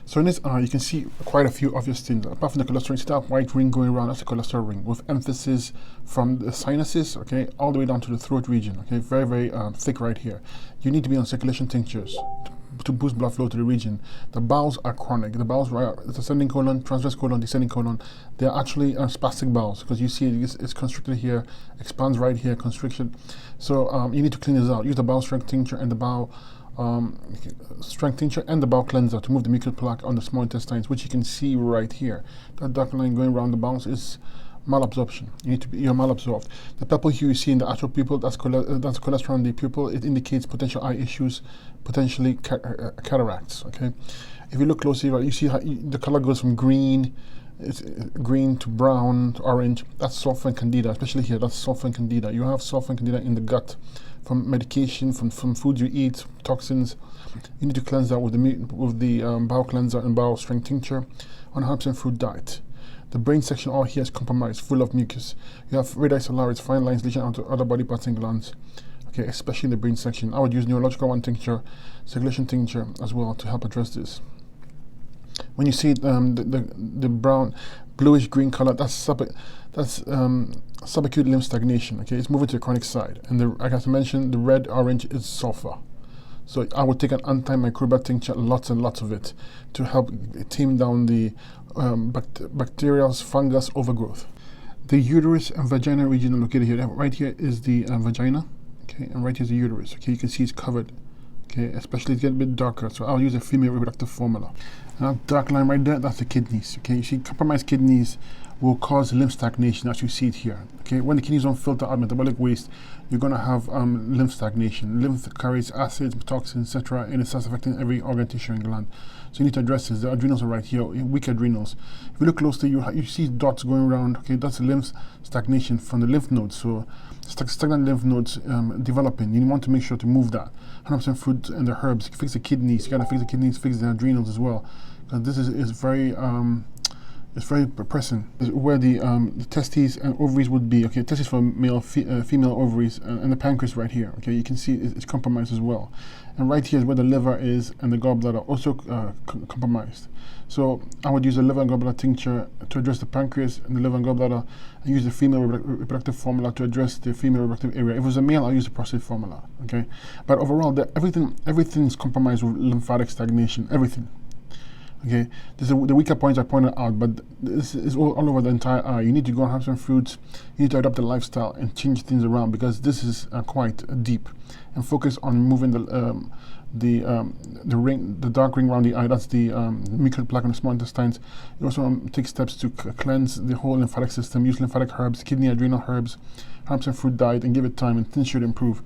So in this, you can see quite a few obvious things. Apart from the cholesterol, you see that white ring going around, that's the cholesterol ring, with emphasis from the sinuses, okay, all the way down to the throat region, okay, very, very thick right here. You need to be on circulation tinctures to boost blood flow to the region. The bowels are chronic. The bowels, right, it's ascending colon, transverse colon, descending colon. They're actually spastic bowels because you see it's constricted here, expands right here, constriction. So you need to clean this out. Use the bowel strength tincture and the bowel strength tincture and the bowel cleanser to move the mucus plaque on the small intestines, which you can see right here. That dark line going around the bowels is malabsorption. You're malabsorbed. The purple hue you see in the arterial pupil, that's cholesterol in the pupil. It indicates potential eye issues, potentially cataracts. Okay, if you look closely, right, you see how the color goes from green. It's green to brown to orange. That's sulfur and candida, especially here. That's sulfur and candida. You have sulfur and candida in the gut from medication, from foods you eat, toxins. You need to cleanse that with the bowel cleanser and bowel strength tincture on herbs and fruit diet. The brain section all here is compromised, full of mucus. You have radii solaris, fine lines leaching out to other body parts and glands. Okay, especially the brain section. I would use neurological one tincture, circulation tincture as well to help address this. When you see the brown, bluish green color, that's subacute lymph stagnation. Okay, it's moving to the chronic side. And like I mentioned, the red orange is sulfur. So I would take an antimicrobial tincture, lots and lots of it, to help tame down the bacterial fungus overgrowth. The uterus and vagina region are located here. Right here is the vagina, okay, and right here is the uterus. Okay, you can see it's covered. Okay, especially it's getting a bit darker, so I'll use a female reproductive formula. Now, dark line right there, that's the kidneys. Okay, you see, compromised kidneys will cause lymph stagnation, as you see it here. Okay, when the kidneys don't filter out metabolic waste, you're going to have lymph stagnation. Lymph carries acids, toxins, etc., and it starts affecting every organ, tissue, and gland. So you need to address this. The adrenals are right here, weak adrenals. If you look closely, you see dots going around. Okay, that's lymph stagnation from the lymph nodes. So stagnant lymph nodes developing. You want to make sure to move that. 100% fruit and the herbs. Fix the kidneys. You gotta fix the kidneys, fix the adrenals as well. Because this is very pressing. Where the testes and ovaries would be. Okay, testes for male, female ovaries, and the pancreas right here. Okay, you can see it's compromised as well. And right here is where the liver is, and the gallbladder also compromised. So I would use a liver and gallbladder tincture to address the pancreas and the liver and gallbladder, and use the female reproductive formula to address the female reproductive area. If it was a male, I'll use the prostate formula. Okay, but overall, everything is compromised with lymphatic stagnation. Everything. Okay, this is the weaker points I pointed out, but this is all over the entire eye. You need to go and have some fruits. You need to adopt a lifestyle and change things around, because this is quite deep. And focus on moving the dark ring around the eye. That's the mucus plaque on the small intestines. You also take steps to cleanse the whole lymphatic system. Use lymphatic herbs, kidney adrenal herbs and fruit diet, and give it time, and things should improve.